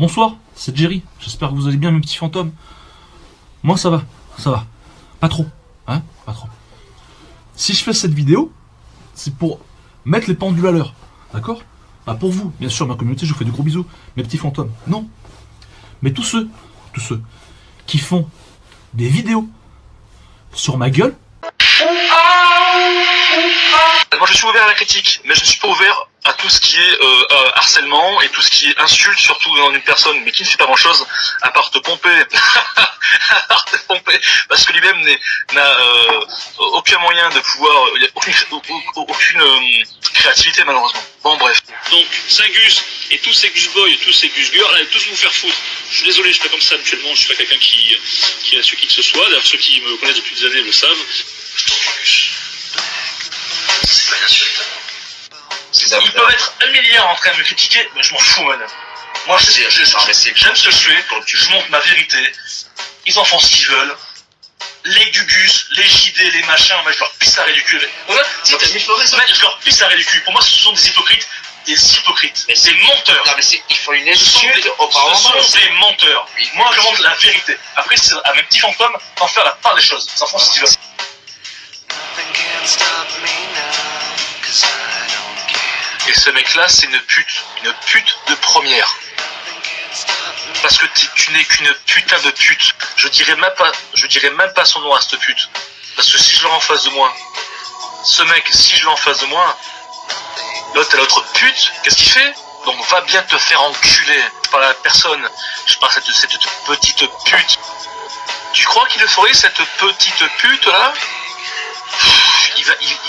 Bonsoir, c'est Jerry. J'espère que vous allez bien, mes petits fantômes. Moi, ça va. Pas trop, hein, pas trop. Si je fais cette vidéo, c'est pour mettre les pendules à l'heure, d'accord? Pas pour vous, bien sûr, ma communauté, je vous fais de gros bisous, mes petits fantômes. Non. Mais tous ceux qui font des vidéos sur ma gueule. Moi je suis ouvert à la critique, mais je ne suis pas ouvert à tout ce qui est harcèlement et tout ce qui est insulte, surtout dans une personne, mais qui ne fait pas grand chose à part te pomper, parce que lui-même n'a aucun moyen de pouvoir, il n'y a aucune créativité malheureusement. Bon bref. Donc Singus et tous ces Gus Boys, tous ces Gus Girls, allez tous vous faire foutre. Je suis désolé, je suis pas comme ça habituellement, je suis pas quelqu'un qui a su qui que ce soit, d'ailleurs ceux qui me connaissent depuis des années le savent. C'est pas une insulte. Ils peuvent être un milliard en train de me critiquer, mais je m'en fous, man. Moi, j'aime ce que je fais, je montre ma vérité. Ils en font ce qu'ils veulent. Les Gugus, les JD, les machins, je leur pisse à du cul. Je leur pisse à du cul. Pour moi, ce sont des hypocrites. Mais c'est menteurs. Non, mais il faut une insulte aux parents. Ce sont des menteurs. Moi, je montre la vérité. Après, c'est à mes petits fantômes d'en faire la part des choses. Ils en font ce qu'ils veulent. Et ce mec-là, c'est une pute de première. Parce que tu n'es qu'une putain de pute. Je dirais même pas son nom à cette pute. Parce que si je l'ai en face de moi, ce mec, si je l'ai en face de moi, l'autre pute, qu'est-ce qu'il fait? Donc va bien te faire enculer. Je parle à la personne, je parle à cette petite pute. Tu crois qu'il le ferait, cette petite pute là?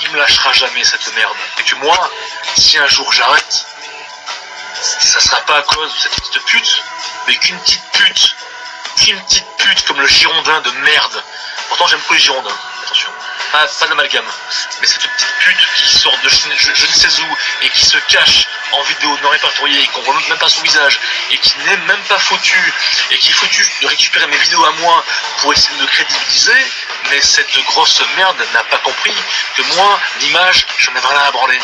Il me lâchera jamais cette merde. Et que moi, si un jour j'arrête, ça sera pas à cause de cette petite pute, mais qu'une petite pute comme le Girondin de merde. Pourtant j'aime pas les Girondins, attention. Pas d'amalgame. Mais cette petite pute qui sort de je ne sais où et qui se cache en vidéo non répertoriée et qu'on voit même pas son visage et qui n'est même pas foutu et qui est foutu de récupérer mes vidéos à moi pour essayer de me crédibiliser, mais cette grosse merde n'a pas compris que moi, l'image, j'en ai rien à branler.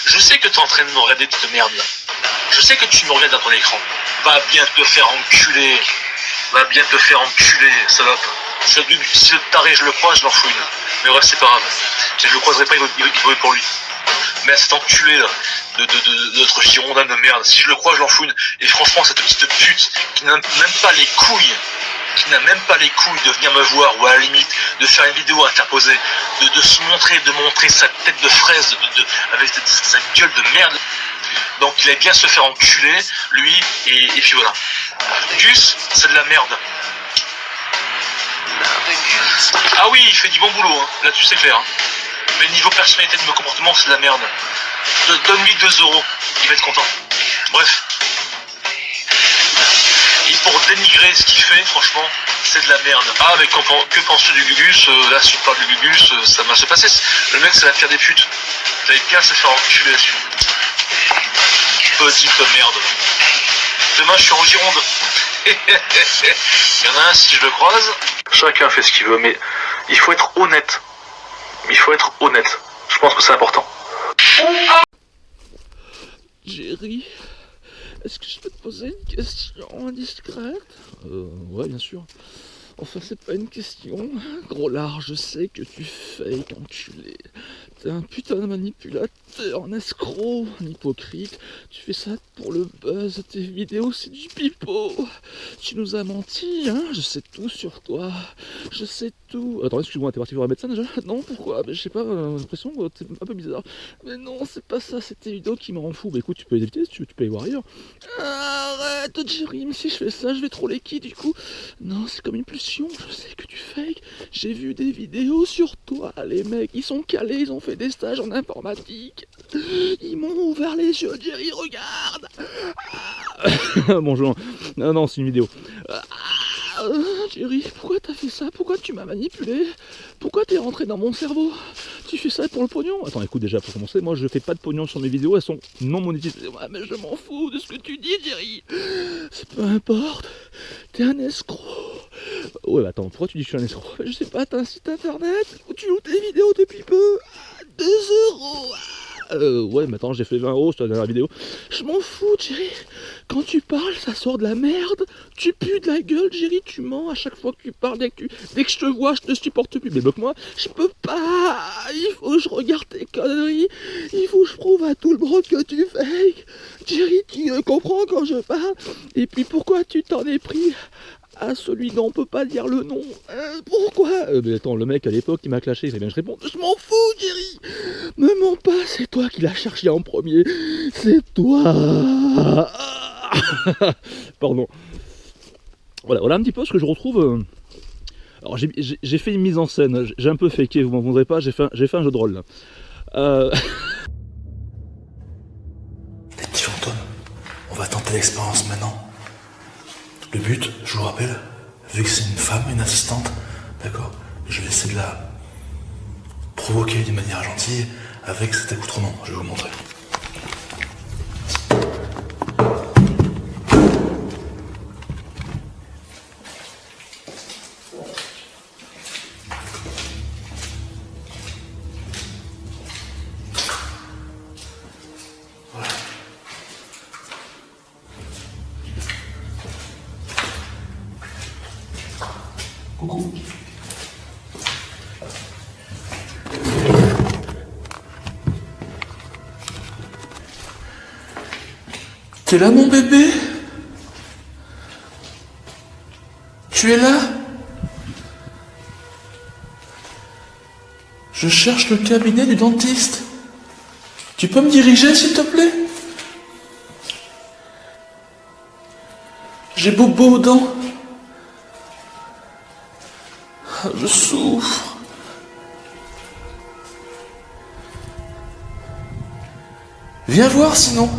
Je sais que tu es en train de me regarder cette merde là. Je sais que tu me regardes dans ton écran. Va bien te faire enculer. Va bien te faire enculer, salope. Si le taré je le croise, je l'en fous une. Mais bref, c'est pas grave. Je le croiserai pas, il vaut pour lui. Mais cet enculé là, de notre Girondin de merde, si je le crois, je l'en fous une. Et franchement, cette petite pute qui n'a même pas les couilles, de venir me voir, ou à la limite, de faire une vidéo interposée, de se montrer, de montrer sa tête de fraise, avec sa gueule de merde. Donc il allait bien se faire enculer, lui, et puis voilà. Gus, c'est de la merde. Ah oui, il fait du bon boulot, hein. Là-dessus c'est clair. Hein. Mais niveau personnalité de mon comportement, c'est de la merde. Donne-lui 2 €, il va être content. Bref. Et pour dénigrer ce qu'il fait, franchement, c'est de la merde. Ah, mais que penses-tu du Gugus? Là, si tu parles du Gugus, ça va se passer. Le mec, c'est la pire des putes. Ça va bien se faire enculer là-dessus. Petite merde. Demain, je suis en Gironde. Il y en a un, si je le croise. Chacun fait ce qu'il veut, mais il faut être honnête. Je pense que c'est important. Jerry, est-ce que je peux te poser une question indiscrète? Ouais, bien sûr. Enfin, c'est pas une question. Gros lard, je sais que tu fake, enculé. T'es un putain de manipulateur, un escroc, un hypocrite. Tu fais ça pour le buzz, tes vidéos, c'est du pipeau. Tu nous as menti, hein. Je sais tout sur toi. Je sais tout. Attends, excuse-moi, t'es parti voir un médecin déjà? Non, pourquoi? Mais je sais pas, j'ai l'impression que t'es un peu bizarre. Mais non, c'est pas ça, c'est tes vidéos qui me rendent fou. Bah écoute, tu peux les éviter si tu veux, tu peux les voir ailleurs. Arrête, Jerry, mais si je fais ça, je vais troller qui du coup? Non, c'est comme une pulsion, je sais que tu fake. J'ai vu des vidéos sur toi, les mecs, ils sont calés, ils ont fait des stages en informatique. Ils m'ont ouvert les yeux, Jerry, regarde. Bonjour. Non, c'est une vidéo. Jerry, pourquoi t'as fait ça? Pourquoi tu m'as manipulé? Pourquoi t'es rentré dans mon cerveau? Tu fais ça pour le pognon? Attends, écoute, déjà, pour commencer, moi je fais pas de pognon sur mes vidéos, elles sont non monétisées. Ouais, mais je m'en fous de ce que tu dis, Jerry. C'est peu importe. T'es un escroc. Ouais, bah attends, pourquoi tu dis que je suis un escroc? Je sais pas, t'as un site internet où tu loues tes vidéos depuis peu. 2 €. Ouais, mais attends, j'ai fait 20 € sur la dernière vidéo. Je m'en fous, Jerry. Quand tu parles, ça sort de la merde. Tu pues de la gueule, Jerry, tu mens à chaque fois que tu parles. Dès que je te vois, je te supporte plus. Mais bloque-moi, je peux pas. Il faut que je regarde tes conneries. Il faut que je prouve à tout le monde que tu fake. Jerry, tu comprends quand je parle. Et puis pourquoi tu t'en es pris à celui dont on peut pas dire le nom? Pourquoi? Mais attends, le mec à l'époque il m'a clashé, il bien je réponds. Je m'en fous, Jerry. Me mens pas, c'est toi qui l'as cherché en premier. C'est toi. Pardon. Voilà un petit peu ce que je retrouve. Alors j'ai fait une mise en scène, j'ai un peu faké, vous m'en voudrez pas, j'ai fait un jeu de rôle là. Les petits fantômes, on va tenter l'expérience maintenant. Le but, je vous rappelle, vu que c'est une femme, une assistante, d'accord, je vais essayer de la provoquer d'une manière gentille avec cet accoutrement, je vais vous montrer. Coucou. T'es là, mon bébé? Tu es là? Je cherche le cabinet du dentiste. Tu peux me diriger, s'il te plaît? J'ai bobo aux dents. Je souffre. Viens voir sinon.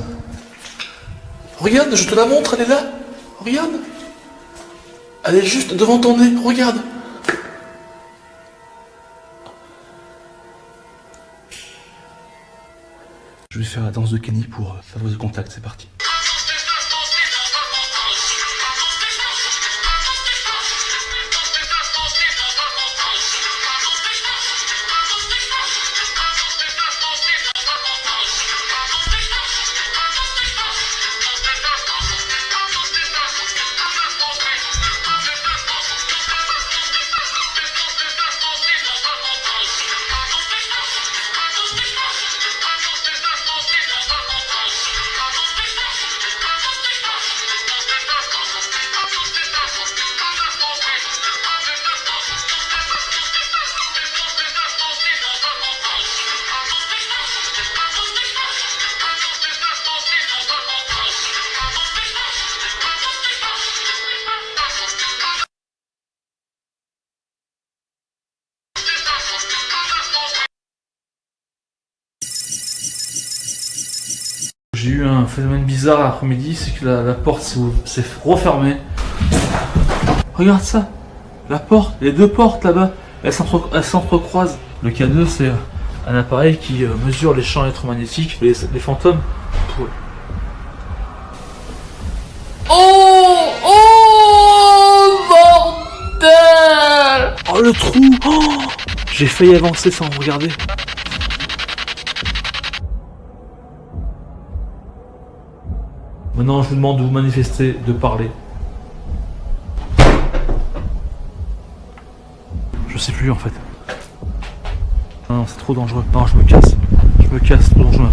Regarde, je te la montre, elle est là. Regarde. Elle est juste devant ton nez, regarde. Je vais faire la danse de Kenny pour favoriser le contact, c'est parti. J'ai eu un phénomène bizarre l'après-midi, c'est que la porte s'est refermée. Regarde ça, la porte, les deux portes là-bas, elles s'entrecroisent. Le K2, c'est un appareil qui mesure les champs électromagnétiques, les fantômes. Oh bordel! Oh le trou, oh, j'ai failli avancer sans regarder. Maintenant, je vous demande de vous manifester, de parler. Je sais plus en fait. Non, c'est trop dangereux. Non, je me casse. Je me casse, trop dangereux.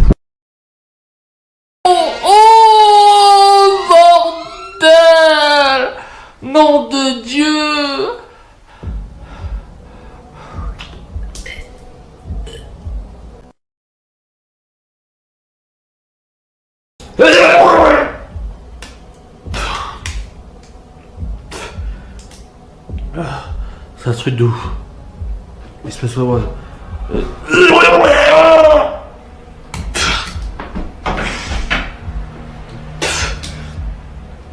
Oh bordel! Nom de Dieu! C'est un truc de ouf. Espèce de oiseau.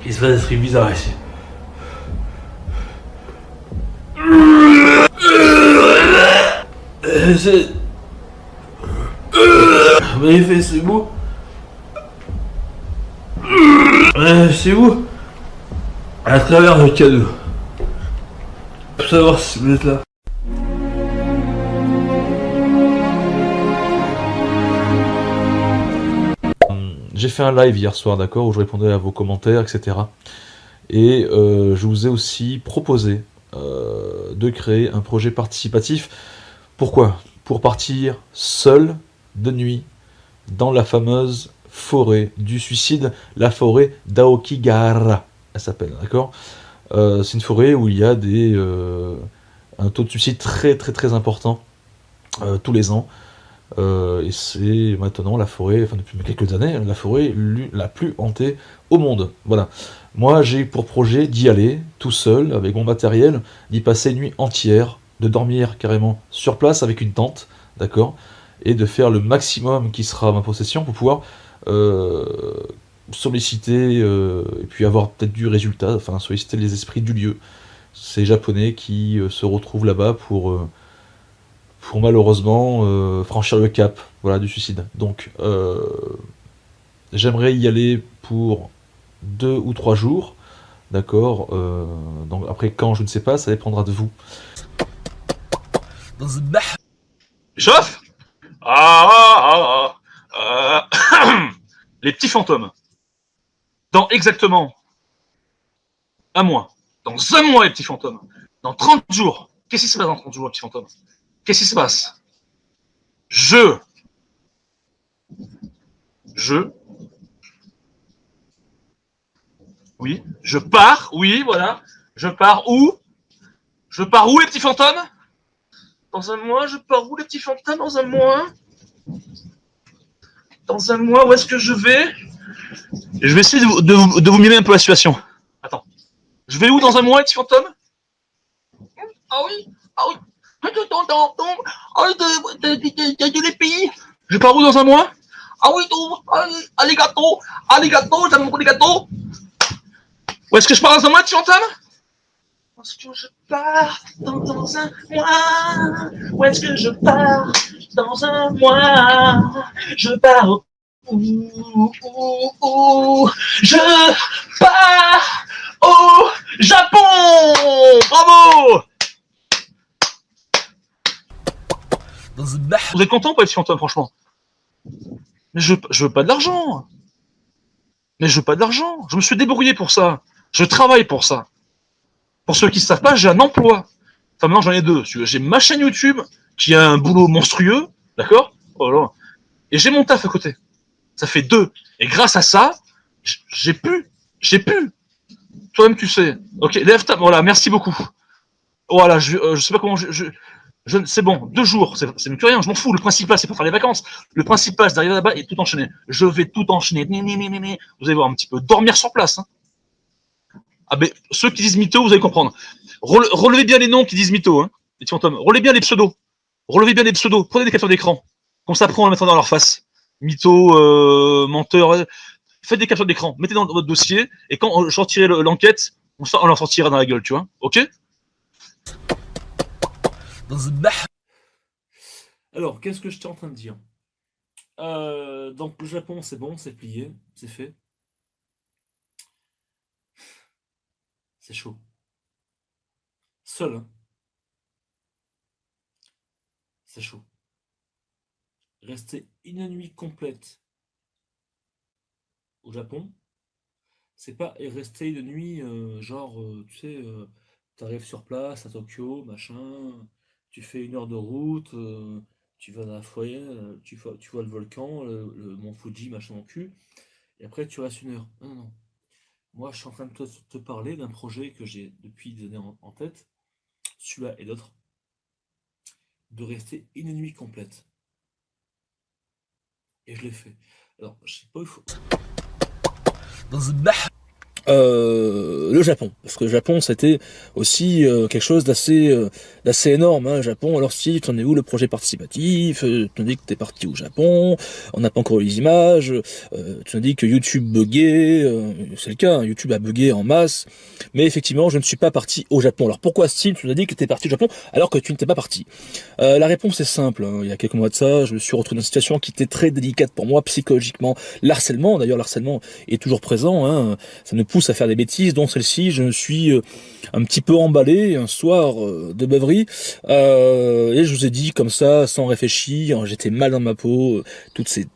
Il se passe des trucs bizarres ici. Mais c'est beau. C'est où? À travers le cadeau. Pour savoir si vous êtes là. j'ai fait un live hier soir, d'accord, où je répondais à vos commentaires, etc. Et je vous ai aussi proposé de créer un projet participatif. Pourquoi? Pour partir seul, de nuit, dans la fameuse forêt du suicide, la forêt d'Aokigahara, elle s'appelle, d'accord. C'est une forêt où il y a un taux de suicide très très très important tous les ans. Et c'est maintenant la forêt, enfin depuis quelques années, la forêt la plus hantée au monde. Voilà. Moi, j'ai pour projet d'y aller tout seul, avec mon matériel, d'y passer une nuit entière, de dormir carrément sur place avec une tente, d'accord, et de faire le maximum qui sera à ma possession pour pouvoir solliciter et puis avoir peut-être du résultat, enfin solliciter les esprits du lieu. Ces Japonais qui se retrouvent là-bas pour malheureusement franchir le cap, voilà, du suicide. Donc j'aimerais y aller pour 2 ou 3 jours, d'accord. Donc après quand, je ne sais pas, ça dépendra de vous. Chauffe. Les petits fantômes. Dans exactement un mois. Dans un mois, les petits fantômes. Dans 30 jours. Qu'est-ce qui se passe dans 30 jours, les petits fantômes? Qu'est-ce qui se passe? Oui, je pars, oui, voilà. Je pars où? Je pars où, les petits fantômes? Dans un mois, je pars où, les petits fantômes? Dans un mois? Dans un mois, où est-ce que je vais? Et je vais essayer de vous mimer un peu la situation. Attends. Je vais où dans un mois, les petits fantômes? Ah oui, ah oui. De les pays. Je pars où dans un mois? Ah oui, alligato, j'aime beaucoup les gâteaux. Où est-ce que je pars dans un mois, petits fantômes? Est-ce que je pars dans un mois? Où est-ce que je pars dans un mois? Je pars je pars au Japon. Bravo. Vous êtes content ou pas, les fantômes, franchement? Mais je veux pas de l'argent. Mais je veux pas de l'argent. Je me suis débrouillé pour ça. Je travaille pour ça. Pour ceux qui ne savent pas, j'ai un emploi. Enfin, maintenant, j'en ai deux. J'ai ma chaîne YouTube, qui a un boulot monstrueux, d'accord? Oh là. Et j'ai mon taf à côté. Ça fait 2. Et grâce à ça, j'ai pu. Toi-même, tu sais. Ok, lève ta... Voilà, merci beaucoup. Voilà, je sais pas comment... c'est bon, 2 jours, c'est mieux que rien, je m'en fous. Le principal, c'est pas faire les vacances. Le principal, c'est d'arriver là-bas et tout enchaîner. Je vais tout enchaîner. Vous allez voir un petit peu. Dormir sur place. Hein. Ah ben, ceux qui disent mytho, vous allez comprendre. Relevez bien les noms qui disent mytho, hein, les petits fantômes. Relevez bien les pseudos. Prenez des captures d'écran. Comme ça, après, on va mettre dans leur face. Mytho, menteur. Faites des captures d'écran. Mettez dans votre dossier. Et quand je sortirai l'enquête, on leur sortira dans la gueule, tu vois. Ok? Alors, qu'est-ce que j'étais en train de dire? Donc, le Japon, c'est bon, c'est plié, c'est fait. C'est chaud. Seul, hein. C'est chaud. Rester une nuit complète au Japon, c'est pas rester une nuit, tu sais, t'arrives sur place à Tokyo, machin, tu fais 1 heure de route, tu vas dans la forêt, tu vois le volcan, le mont Fuji, machin en cul, et après tu restes 1 heure. Non, non, non. Moi, je suis en train de te parler d'un projet que j'ai depuis des années en tête, celui-là et d'autres, de rester une nuit complète. Et je l'ai fait. Alors, je sais pas, il faut... le Japon, parce que le Japon c'était aussi quelque chose d'assez énorme, hein, le Japon. Alors si, tu en es où le projet participatif, tu nous dis que t'es parti au Japon, on n'a pas encore eu les images, tu nous dis que YouTube buguait, c'est le cas, hein, YouTube a bugué en masse, mais effectivement je ne suis pas parti au Japon. Alors pourquoi Steve, tu nous as dit que t'es parti au Japon alors que tu n'étais pas parti? La réponse est simple, hein. Il y a quelques mois de ça, je me suis retrouvé dans une situation qui était très délicate pour moi psychologiquement, l'harcèlement, d'ailleurs l'harcèlement est toujours présent, hein. Ça nous pousse à faire des bêtises, dont celle-ci, je me suis un petit peu emballé un soir de beuverie, et je vous ai dit comme ça, sans réfléchir, j'étais mal dans ma peau, toutes ces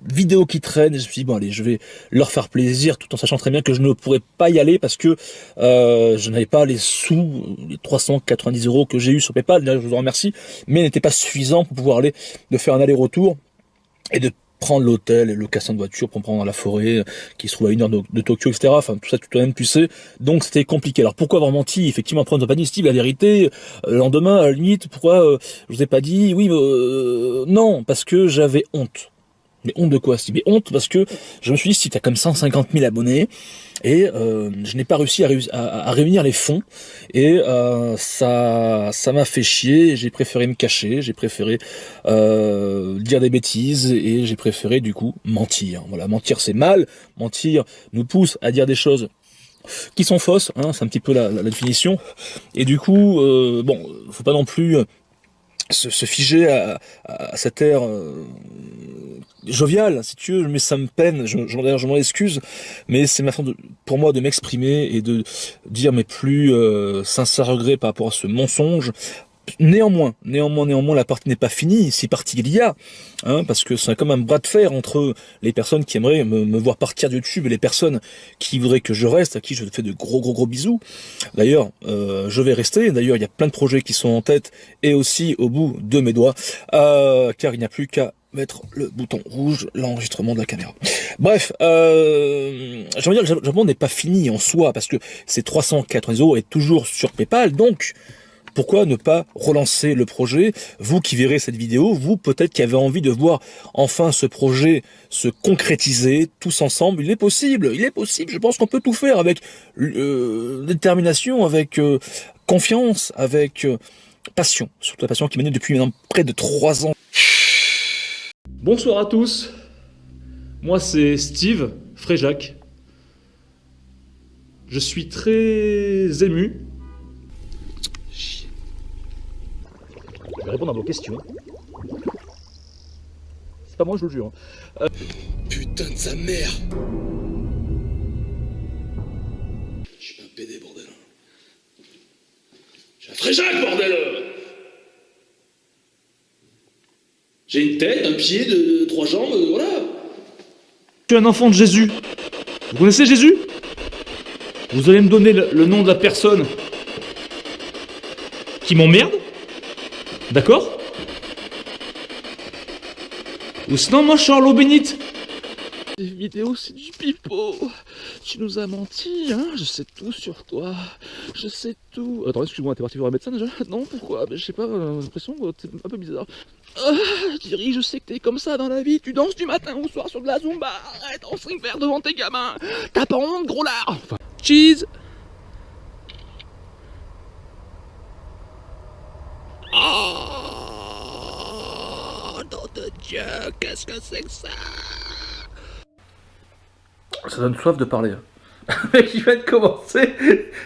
vidéos qui traînent, et je me suis dit, bon allez, je vais leur faire plaisir, tout en sachant très bien que je ne pourrais pas y aller parce que je n'avais pas les sous, les 390 € que j'ai eu sur PayPal, d'ailleurs je vous en remercie, mais n'était pas suffisant pour pouvoir aller, de faire un aller-retour, et de prendre l'hôtel, et location de voiture pour me prendre dans la forêt, qui se trouve à 1 heure de Tokyo, etc. Enfin, tout ça, toi-même, tu sais. Donc, c'était compliqué. Alors, pourquoi avoir menti? Effectivement, après, on n'a pas dit, Steve, la vérité, le lendemain, à la limite, pourquoi je vous ai pas dit? Oui, non, parce que j'avais honte. Mais honte de quoi, Steve? Mais honte parce que je me suis dit, si t'as comme 150 000 abonnés, et je n'ai pas réussi à réunir les fonds, et ça m'a fait chier, j'ai préféré me cacher, j'ai préféré dire des bêtises, et j'ai préféré du coup mentir. Voilà, mentir c'est mal, mentir nous pousse à dire des choses qui sont fausses, hein, c'est un petit peu la définition, et du coup, bon, faut pas non plus se figer à cette ère jovial, si tu veux, mais ça me peine, je m'en excuse, mais c'est ma façon pour moi de m'exprimer et de dire mes plus sincères regrets par rapport à ce mensonge. Néanmoins, la partie n'est pas finie, si partie il y a, hein, parce que c'est comme un bras de fer entre les personnes qui aimeraient me voir partir de YouTube et les personnes qui voudraient que je reste, à qui je fais de gros bisous. D'ailleurs, je vais rester, d'ailleurs il y a plein de projets qui sont en tête, et aussi au bout de mes doigts, car il n'y a plus qu'à mettre le bouton rouge, l'enregistrement de la caméra. Bref, j'ai envie de dire que le Japon n'est pas fini en soi, parce que ces 380 € est toujours sur PayPal, donc pourquoi ne pas relancer le projet? Vous qui verrez cette vidéo, vous peut-être qui avez envie de voir enfin ce projet se concrétiser tous ensemble, il est possible, je pense qu'on peut tout faire avec détermination, avec confiance, avec passion, surtout la passion qui m'anime depuis maintenant près de 3 ans. Bonsoir à tous, moi c'est Steve Fréjac. Je suis très ému. Je vais répondre à vos questions. C'est pas moi, je le jure. Putain de sa mère! Je suis pas un PD, bordel. J'ai un Fréjac, bordel! J'ai une tête, un pied, 3 jambes, voilà. Je suis un enfant de Jésus. Vous connaissez Jésus? Vous allez me donner le nom de la personne qui m'emmerde? D'accord? Ou sinon, moi je suis à l'eau bénite. Les vidéos, c'est du pipeau. Tu nous as menti, hein. Je sais tout sur toi. Je sais tout. Attends, excuse-moi, t'es parti voir un médecin déjà? Non, pourquoi? Je sais pas, j'ai l'impression que t'es un peu bizarre. Thierry, je sais que t'es comme ça dans la vie. Tu danses du matin au soir sur de la Zumba. Arrête en string vert devant tes gamins. T'as pas honte, gros lard. Enfin, cheese. Oh, nom de Dieu, qu'est-ce que c'est que ça? Ça donne soif de parler. Le mec il vient de commencer.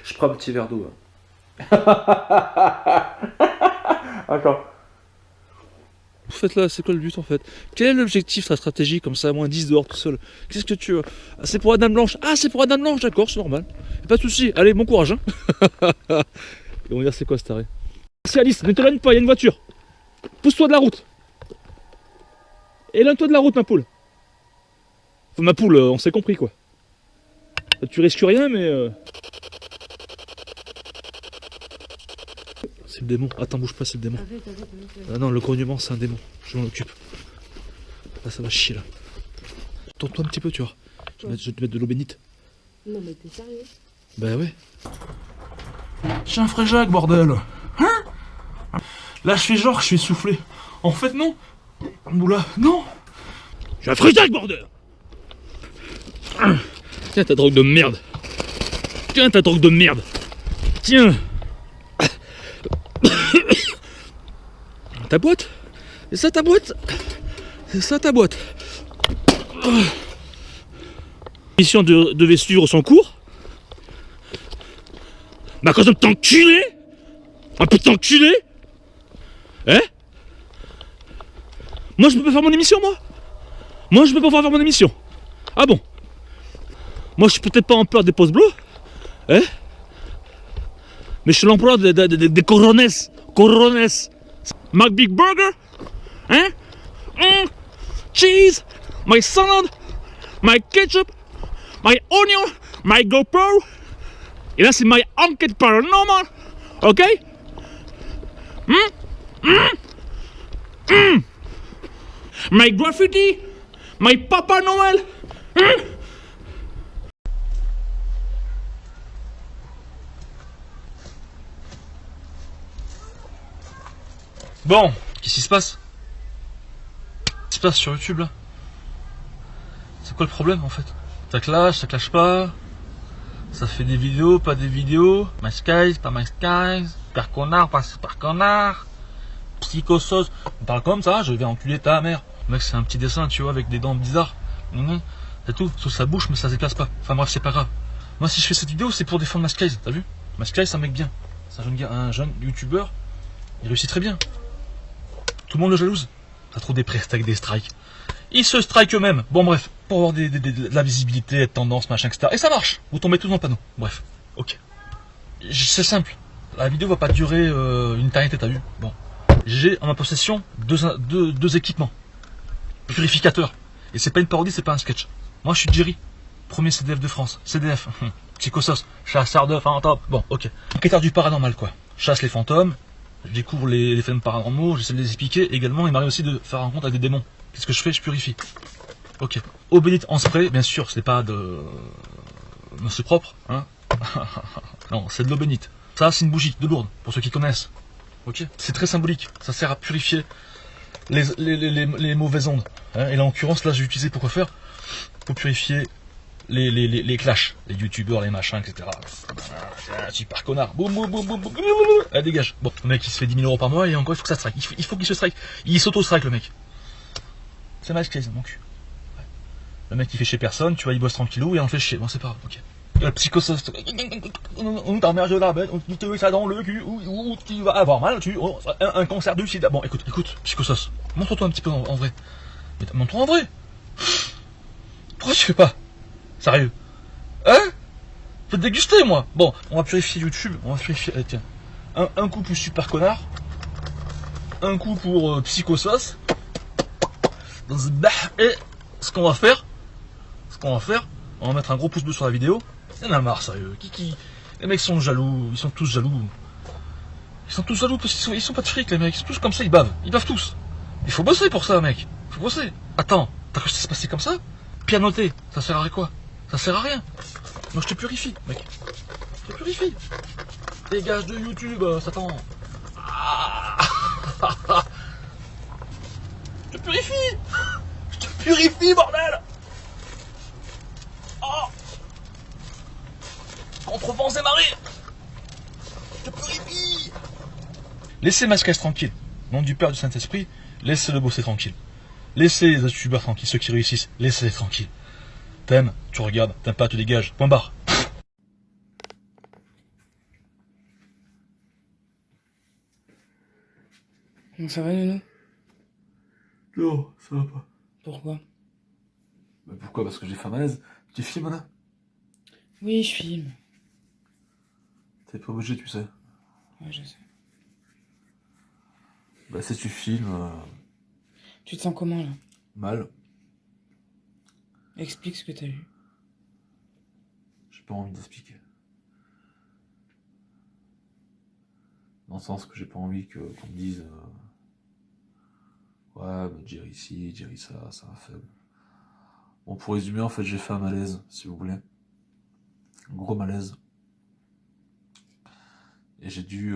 Je prends un petit verre d'eau. Attends. Vous faites là, c'est quoi le but en fait? Quel est l'objectif, ta stratégie comme ça, moins 10 dehors tout seul? Qu'est-ce que tu veux? Ah, c'est pour Adam Blanche. Ah, c'est pour Adam Blanche, d'accord, c'est normal. Pas de soucis, allez, bon courage. Hein. Et on va dire c'est quoi cet arrêt? Merci Alice, ne t'éloigne pas, il y a une voiture. Pousse-toi de la route. Éloigne-toi de la route, ma poule. Enfin, ma poule, on s'est compris quoi. Tu risques rien, mais. C'est le démon. Attends, bouge pas, c'est le démon. Ah non, le grognement, c'est un démon. Je m'en occupe. Là, ça va chier là. Tourne-toi un petit peu, tu vois. Je vais te mettre de l'eau bénite. Non, mais t'es sérieux? Bah ouais. Je suis un Fréjac, bordel. Hein? Là, je fais genre que je suis essoufflé. En fait, non. Oula, non. Je suis un Fréjac, bordel. Tiens ta drogue de merde. Tiens ta drogue de merde. Tiens. Ta boîte? C'est ça ta boîte? C'est ça ta boîte? La mission devait suivre son cours. Mais à cause de t'enculer? Un peu t'enculer? Hein? Moi je peux pas faire mon émission moi? Moi je peux pas faire mon émission. Ah bon? Moi je suis peut-être pas en peur des postes bleus. Hein? Mais je suis l'empereur des corones. Corones. Mac Big Burger? Hein? Cheese? my salad, my ketchup, my onion, my GoPro. Et là, c'est my enquête paranormal. Ok? My graffiti, my Papa Noël. Bon, qu'est-ce qui se passe? Qu'est-ce qui se passe sur YouTube là? C'est quoi le problème en fait? Ça clash pas? Ça fait des vidéos, pas des vidéos? My skies, pas my skies? Super connard, pas super connard? Psychosos, on parle comme ça, je vais enculer ta mère. Le mec c'est un petit dessin tu vois avec des dents bizarres. C'est tout, sauf sa bouche mais ça se déplace pas. Enfin bref c'est pas grave. Moi si je fais cette vidéo c'est pour défendre my skies, t'as vu? My skies c'est un mec bien. C'est un jeune youtubeur, il réussit très bien. Tout le monde le jalouse. T'as trop des prestes avec des strikes. Ils se strike eux-mêmes. Bon bref, pour avoir de la visibilité, de tendance, machin, etc. Et ça marche. Vous tombez tous dans le panneau. Bref, ok. C'est simple. La vidéo va pas durer une éternité, t'as vu? Bon. J'ai en ma possession deux équipements. Purificateurs. Et c'est pas une parodie, c'est pas un sketch. Moi je suis Jerry. Premier CDF de France. CDF. Psychosos. Chasseur de fantômes. Bon, ok. Enquêteur du paranormal quoi. Chasse les fantômes. Je découvre les phénomènes paranormaux, j'essaie de les expliquer. Également, il m'arrive aussi de faire rencontre avec des démons. Qu'est-ce que je fais? Je purifie. Ok. Eau bénite en spray, bien sûr, c'est pas de... c'est propre, hein. Non, c'est de l'eau bénite. Ça, c'est une bougie, de lourde, pour ceux qui connaissent. Ok. C'est très symbolique. Ça sert à purifier les mauvaises ondes. Hein. Et là, en l'occurrence, là, j'ai utilisé pour quoi faire? Pour purifier les clashs, les youtubeurs, les machins, etc. Super connard. Boum, boum, boum, boum, boum. Allez, dégage. Bon, le mec il se fait 10 000 € par mois et encore il faut que ça strike. Il faut qu'il se strike. Il s'auto-strike le mec. C'est mal case, mon cul. Ouais. Le mec il fait chier personne, tu vois, il bosse tranquillou et on le fait chier. Bon, c'est pas grave, ok. Le psychosos. On t'emmerde la bête, on te met ça dans le cul, ou tu vas avoir mal, un cancer du sida. Bon, écoute, psychosos. Montre-toi un petit peu en vrai. Montre-toi en vrai. Pourquoi tu fais pas? Sérieux? Hein? Je peux te déguster moi. Bon, on va purifier YouTube. On va purifier. Tiens. Un coup pour super connard. Un coup pour psychosos. Et ce qu'on va faire. On va mettre un gros pouce bleu sur la vidéo. Il y en a marre, sérieux. Les mecs sont jaloux. Ils sont tous jaloux. Ils sont tous jaloux parce qu'ils sont pas de fric, les mecs. Ils sont tous comme ça, ils bavent. Ils bavent tous. Il faut bosser pour ça, mec. Il faut bosser. Attends, t'as cru que ça se passait comme ça? Pianoter, ça sert à quoi? Ça sert à rien. Moi je te purifie, mec. Je te purifie. Dégage de YouTube, Satan. Ah. Je te purifie. Je te purifie, bordel. Oh. Contre vents et marées. Je te purifie. Laissez Masquez tranquille. Nom du Père du Saint-Esprit, laissez-le bosser tranquille. Laissez les youtubeurs tranquilles, ceux qui réussissent, laissez-les tranquilles. T'aimes, tu regardes, t'aimes pas, tu dégages. Point barre. Ça va, Nounou? Non, ça va pas. Pourquoi? Bah pourquoi? Parce que j'ai fait un malaise. Tu filmes là? Oui, je filme. T'es pas obligé, tu sais. Ouais, je sais. Bah si tu filmes... Tu te sens comment, là? mal. Explique ce que t'as eu. J'ai pas envie d'expliquer. Dans le sens que j'ai pas envie qu'on me dise... ouais, bah Jerry ci, Jerry ça, ça va faible. Bon, pour résumer, en fait, j'ai fait un malaise, si vous voulez. Un gros malaise. Et j'ai dû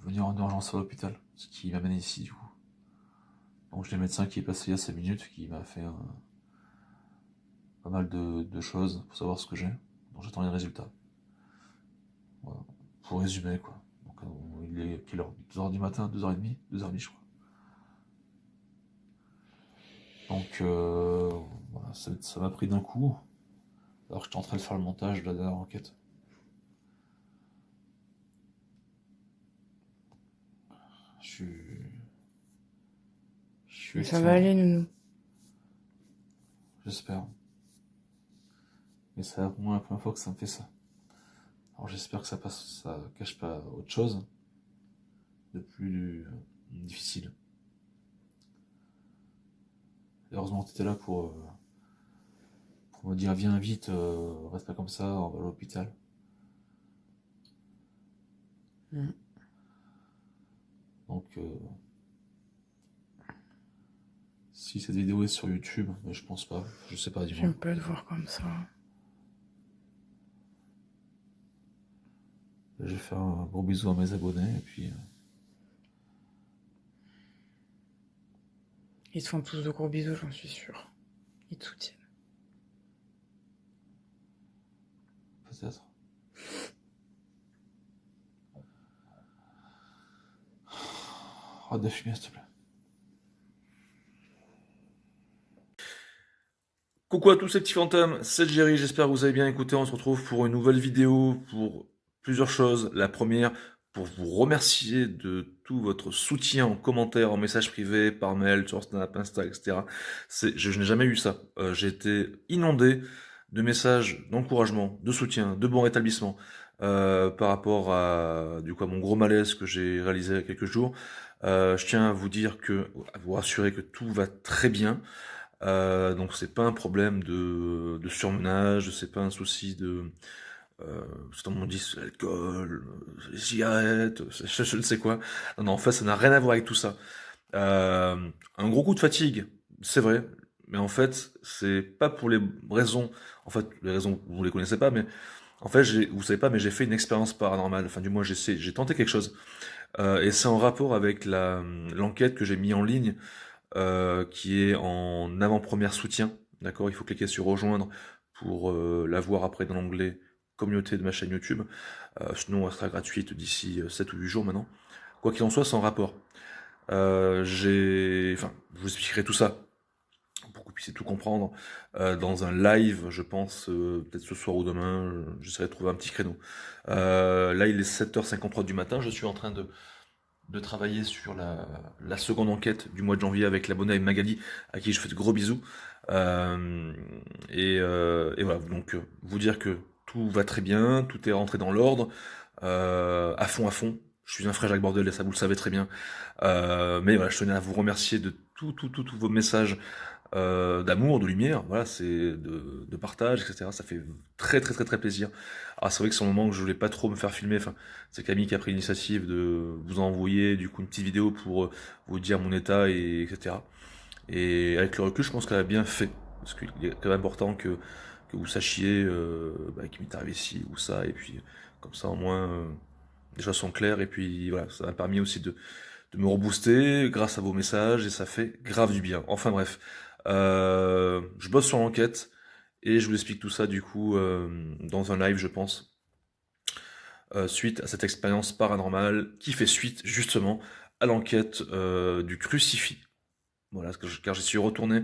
venir en urgence à l'hôpital, ce qui m'amène ici, du coup. Donc j'ai le médecin qui est passé il y a 5 minutes, qui m'a fait pas mal de choses pour savoir ce que j'ai. Donc j'attends les résultats. Voilà. Pour résumer, quoi. Donc il est quelle heure? 2h du matin, 2h30, 2h30 je crois. Donc voilà, ça m'a pris d'un coup, alors que j'étais en train de faire le montage de la dernière enquête. Je suis Ça va aller, Nounou. J'espère. Mais c'est vraiment la première fois que ça me fait ça. Alors j'espère que ça cache pas autre chose de plus difficile. heureusement que tu étais là pour me dire viens vite, reste pas comme ça, on va à l'hôpital. Mm. Donc, si cette vidéo est sur YouTube, mais je pense pas, je sais pas du J'aime tout. pas te voir comme ça. Je vais faire un gros bisou à mes abonnés et puis Ils te font tous de gros bisous, j'en suis sûre. Ils te soutiennent. peut-être. Arrête de fumer, s'il te plaît. Coucou à tous ces petits fantômes, c'est Jerry, j'espère que vous avez bien écouté. On se retrouve pour une nouvelle vidéo pour plusieurs choses. La première, pour vous remercier de tout votre soutien en commentaire, en message privé, par mail, sur Snap, Insta, etc. Je n'ai jamais eu ça. J'ai été inondé de messages d'encouragement, de soutien, de bon rétablissement par rapport à mon gros malaise que j'ai réalisé il y a quelques jours. Je tiens à vous rassurer que tout va très bien. Donc c'est pas un problème de surmenage, c'est pas un souci de c'est on dit c'est l'alcool, les cigarettes, je ne sais quoi. Non, en fait ça n'a rien à voir avec tout ça. Un gros coup de fatigue, c'est vrai, mais en fait c'est pas pour les raisons, en fait les raisons vous les connaissez pas, mais en fait vous savez pas, mais j'ai fait une expérience paranormale, enfin du moins j'ai tenté quelque chose, et c'est en rapport avec l'enquête que j'ai mis en ligne, qui est en avant-première soutien, d'accord. Il faut cliquer sur rejoindre pour la voir après dans l'onglet communauté de ma chaîne YouTube, sinon elle sera gratuite d'ici 7 ou 8 jours maintenant. Quoi qu'il en soit, c'est en rapport. Je vous expliquerai tout ça pour que vous puissiez tout comprendre dans un live, je pense, peut-être ce soir ou demain, j'essaierai de trouver un petit créneau. Là, il est 7h53 du matin, je suis en train de travailler sur la seconde enquête du mois de janvier avec l'abonné Magali, à qui je fais de gros bisous. Et voilà, donc vous dire que tout va très bien, tout est rentré dans l'ordre, à fond. Je suis un frère Jacques Bordel et ça vous le savez très bien. Mais voilà, je tenais à vous remercier de tous vos messages d'amour, de lumière, voilà, c'est de partage, etc. Ça fait très plaisir. Alors c'est vrai que c'est un moment que je voulais pas trop me faire filmer, enfin, c'est Camille qui a pris l'initiative de vous envoyer du coup une petite vidéo pour vous dire mon état, et etc. Et avec le recul, je pense qu'elle a bien fait, parce qu'il est quand même important que vous sachiez qu'il m'est arrivé ci ou ça, et puis comme ça au moins les choses sont claires, et puis voilà, ça m'a permis aussi de me rebooster grâce à vos messages, et ça fait grave du bien. Enfin bref, je bosse sur l'enquête, et je vous explique tout ça du coup dans un live, je pense, suite à cette expérience paranormale qui fait suite justement à l'enquête du crucifix. Voilà, car j'y suis retourné,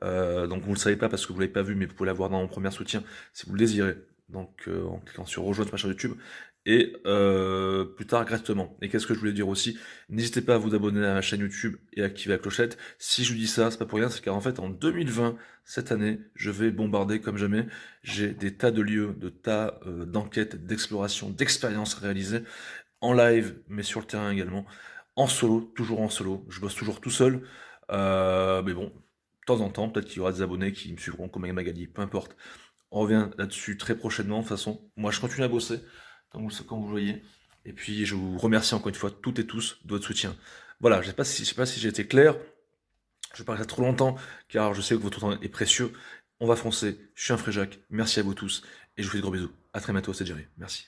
donc vous ne le savez pas parce que vous ne l'avez pas vu, mais vous pouvez la voir dans mon premier soutien si vous le désirez, donc en cliquant sur rejoindre ma chaîne YouTube, et plus tard gratuitement. Et qu'est-ce que je voulais dire aussi, n'hésitez pas à vous abonner à ma chaîne YouTube et à activer la clochette. Si je vous dis ça, c'est pas pour rien, c'est car en fait en 2020, cette année, je vais bombarder comme jamais. J'ai des tas de lieux, d'enquêtes, d'exploration, d'expériences réalisées en live, mais sur le terrain également, en solo, toujours en solo. Je bosse toujours tout seul, mais bon, de temps en temps, peut-être qu'il y aura des abonnés qui me suivront comme Magali, peu importe. On revient là-dessus très prochainement, de toute façon. Moi, je continue à bosser, comme vous le voyez. Et puis, je vous remercie encore une fois, toutes et tous, de votre soutien. Voilà, je sais pas si j'ai été clair. Je parle trop longtemps, car je sais que votre temps est précieux. On va foncer. Je suis un frère Jacques. Merci à vous tous. Et je vous fais de gros bisous. À très bientôt, c'est Jerry. Merci.